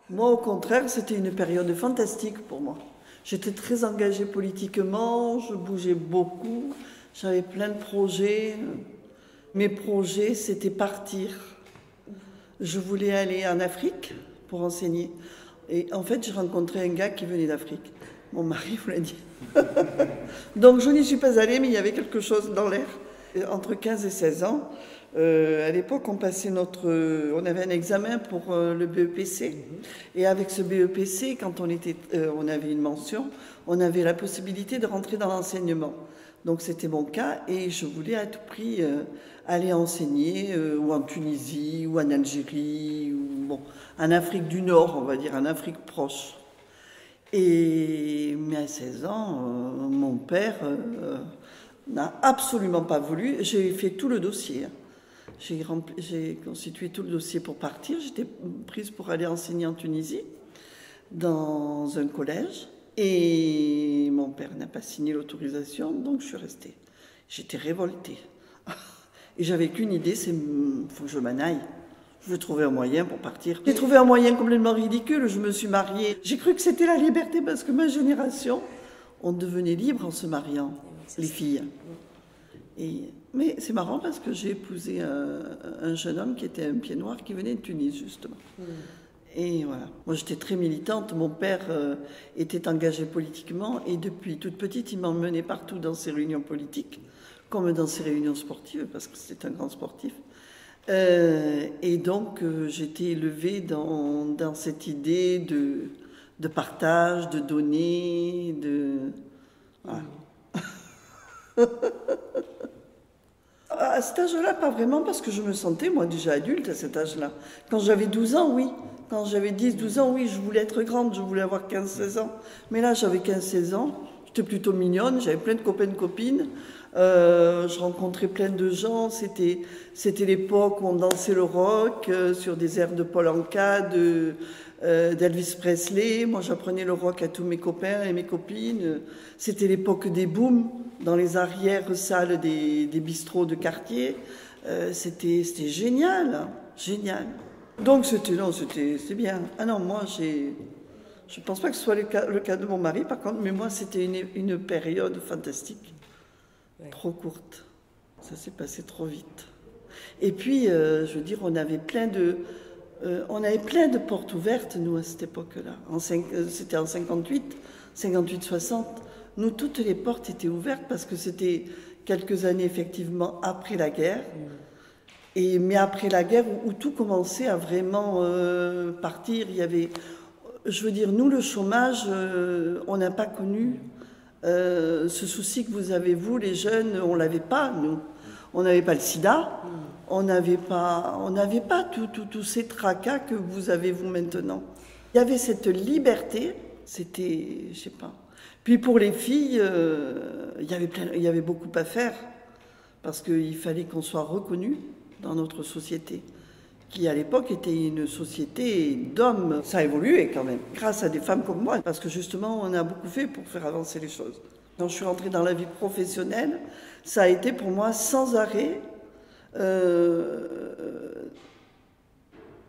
Moi, au contraire, c'était une période fantastique pour moi. J'étais très engagée politiquement, je bougeais beaucoup, j'avais plein de projets. Mes projets, c'était partir. Je voulais aller en Afrique pour enseigner. Et en fait, j'ai rencontré un gars qui venait d'Afrique. Mon mari vous l'a dit. Donc je n'y suis pas allée, mais il y avait quelque chose dans l'air. Entre 15 et 16 ans, à l'époque, on avait un examen pour le BEPC. Et avec ce BEPC, quand on avait une mention, on avait la possibilité de rentrer dans l'enseignement. Donc c'était mon cas et je voulais à tout prix aller enseigner ou en Tunisie ou en Algérie ou bon, en Afrique du Nord, on va dire, en Afrique proche. Mais à 16 ans, mon père n'a absolument pas voulu. J'ai fait tout le dossier. J'ai constitué tout le dossier pour partir. J'étais prise pour aller enseigner en Tunisie, dans un collège. Et mon père n'a pas signé l'autorisation, donc je suis restée. J'étais révoltée. Et j'avais qu'une idée, c'est faut que je m'en aille. Je veux trouver un moyen pour partir. J'ai trouvé un moyen complètement ridicule. Je me suis mariée. J'ai cru que c'était la liberté parce que ma génération, on devenait libre en se mariant, les filles. Mais c'est marrant parce que j'ai épousé un jeune homme qui était un pied noir qui venait de Tunis, justement. Et voilà. Moi, j'étais très militante. Mon père était engagé politiquement et depuis toute petite, il m'emmenait partout dans ses réunions politiques, comme dans ses réunions sportives, parce que c'était un grand sportif. Et donc, j'étais élevée dans cette idée de partage, de donner, Voilà. À cet âge-là, pas vraiment, parce que je me sentais, moi, déjà adulte à cet âge-là. Quand j'avais 12 ans, oui. Quand j'avais 10-12 ans, oui, je voulais être grande, je voulais avoir 15-16 ans. Mais là, j'avais 15-16 ans, j'étais plutôt mignonne, j'avais plein de copains, de copines. Je rencontrais plein de gens. C'était l'époque où on dansait le rock sur des airs de Paul Anka, d'Elvis Presley. Moi, j'apprenais le rock à tous mes copains et mes copines. C'était l'époque des booms dans les arrières-salles des bistrots de quartier. C'était génial, hein, génial. Donc c'était bien. Ah non, moi je pense pas que ce soit le cas de mon mari, par contre, mais moi c'était une période fantastique. Ouais. Trop courte. Ça s'est passé trop vite. Et puis, je veux dire, on avait plein de portes ouvertes, nous, à cette époque-là. C'était en 58-60. Nous, toutes les portes étaient ouvertes parce que c'était quelques années, effectivement, après la guerre. Mais après la guerre, où tout commençait à vraiment partir, il y avait... Je veux dire, nous, le chômage, on n'a pas connu... ce souci que vous avez, vous, les jeunes, on ne l'avait pas, nous. On n'avait pas le sida, on n'avait pas tous ces tracas que vous avez, vous, maintenant. Il y avait cette liberté, c'était, je sais pas. Puis pour les filles, il y avait beaucoup à faire, parce qu'il fallait qu'on soit reconnu dans notre société, qui à l'époque était une société d'hommes. Ça a évolué quand même, grâce à des femmes comme moi, parce que justement on a beaucoup fait pour faire avancer les choses. Quand je suis rentrée dans la vie professionnelle, ça a été pour moi sans arrêt.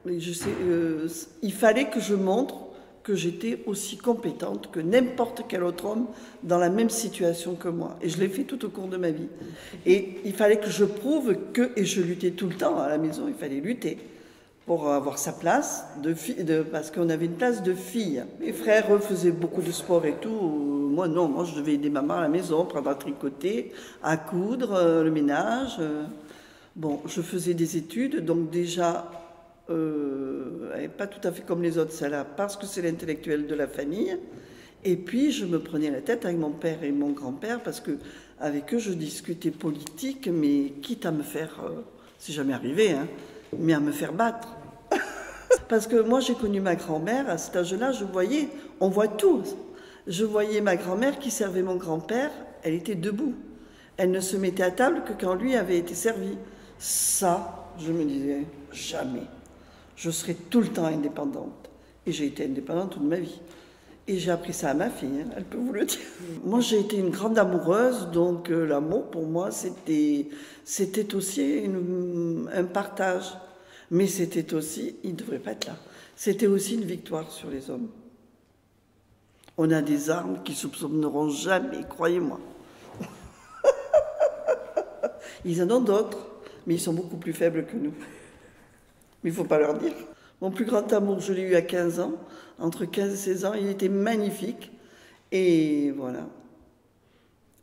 Il fallait que je montre que j'étais aussi compétente que n'importe quel autre homme dans la même situation que moi. Et je l'ai fait tout au cours de ma vie. Et il fallait que je prouve que, et je luttais tout le temps à la maison, il fallait lutter pour avoir sa place, parce qu'on avait une place de fille. Mes frères, eux, faisaient beaucoup de sport et tout. Moi, non, moi, je devais aider maman à la maison, prendre à tricoter, à coudre, le ménage. Bon, je faisais des études, donc déjà... pas tout à fait comme les autres, celle-là, parce que c'est l'intellectuel de la famille. Et puis, je me prenais la tête avec mon père et mon grand-père, parce que avec eux, je discutais politique, mais quitte à me faire, c'est jamais arrivé, hein, mais à me faire battre. Parce que moi, j'ai connu ma grand-mère, à cet âge-là, on voit tout. Je voyais ma grand-mère qui servait mon grand-père, elle était debout. Elle ne se mettait à table que quand lui avait été servi. Ça, je me disais, jamais. Je serai tout le temps indépendante. Et j'ai été indépendante toute ma vie. Et j'ai appris ça à ma fille, hein, elle peut vous le dire. Moi, j'ai été une grande amoureuse, donc l'amour, pour moi, c'était aussi un partage. Mais c'était aussi, il ne devrait pas être là. C'était aussi une victoire sur les hommes. On a des armes qu'ils ne soupçonneront jamais, croyez-moi. Ils en ont d'autres, mais ils sont beaucoup plus faibles que nous. Mais il ne faut pas leur dire. Mon plus grand amour, je l'ai eu à 15 ans. Entre 15 et 16 ans, il était magnifique. Et voilà.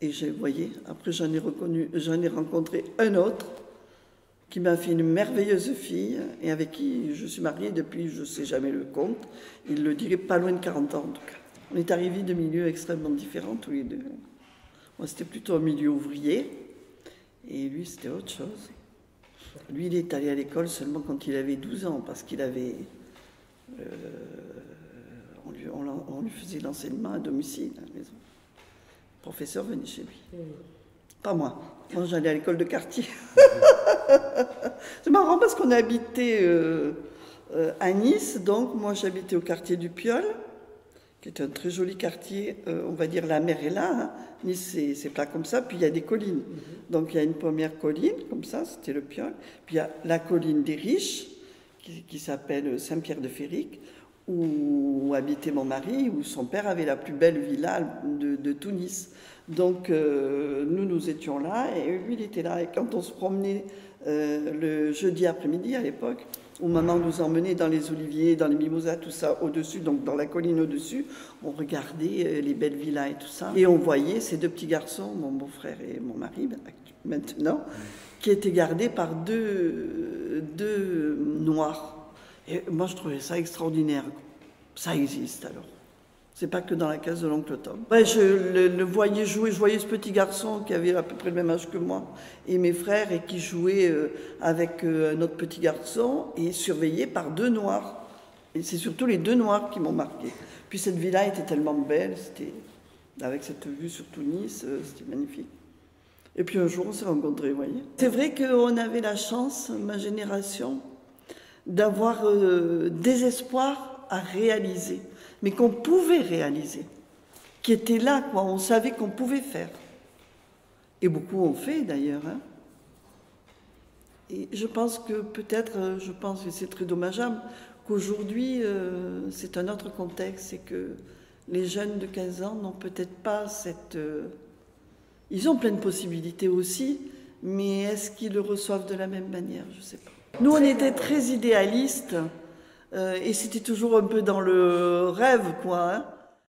Et vous voyez, après j'en ai rencontré un autre qui m'a fait une merveilleuse fille et avec qui je suis mariée depuis, je ne sais jamais le compte. Il le dirait pas loin de 40 ans en tout cas. On est arrivés de milieux extrêmement différents tous les deux. Moi c'était plutôt un milieu ouvrier et lui c'était autre chose. Lui il est allé à l'école seulement quand il avait 12 ans parce qu'il avait... on lui faisait l'enseignement à domicile à la maison. Le professeur venait chez lui. Pas moi. Moi, j'allais à l'école de quartier. C'est marrant parce qu'on habitait à Nice. Donc, moi, j'habitais au quartier du Piolle, qui est un très joli quartier. On va dire la mer est là. Hein. Nice, c'est pas comme ça. Puis, il y a des collines. Donc, il y a une première colline, comme ça, c'était le Piolle. Puis, il y a la colline des Riches, qui s'appelle Saint-Pierre-de-Féric, où habitait mon mari, où son père avait la plus belle villa de tout Nice. Donc nous étions là et lui il était là. Et quand on se promenait le jeudi après-midi à l'époque, où maman nous emmenait dans les oliviers, dans les mimosas, tout ça au-dessus, donc dans la colline au-dessus, on regardait les belles villas et tout ça. Et on voyait ces deux petits garçons, mon beau-frère et mon mari maintenant, qui étaient gardés par deux noirs. Et moi, je trouvais ça extraordinaire. Ça existe, alors. C'est pas que dans la case de l'oncle Tom. Ouais, je le voyais jouer. Je voyais ce petit garçon qui avait à peu près le même âge que moi et mes frères et qui jouait avec un autre petit garçon et surveillé par deux noirs. Et c'est surtout les deux noirs qui m'ont marqué. Puis cette villa était tellement belle, avec cette vue sur tout Nice, c'était magnifique. Et puis un jour, on s'est rencontrés, vous voyez. C'est vrai qu'on avait la chance, ma génération, d'avoir des espoirs à réaliser, mais qu'on pouvait réaliser, qui étaient là, quoi. On savait qu'on pouvait faire. Et beaucoup ont fait, d'ailleurs. Hein. Et je pense que peut-être, et c'est très dommageable, qu'aujourd'hui, c'est un autre contexte, c'est que les jeunes de 15 ans n'ont peut-être pas cette... ils ont plein de possibilités aussi, mais est-ce qu'ils le reçoivent de la même manière? Je ne sais pas. Nous, on était très idéalistes et c'était toujours un peu dans le rêve, quoi. Hein.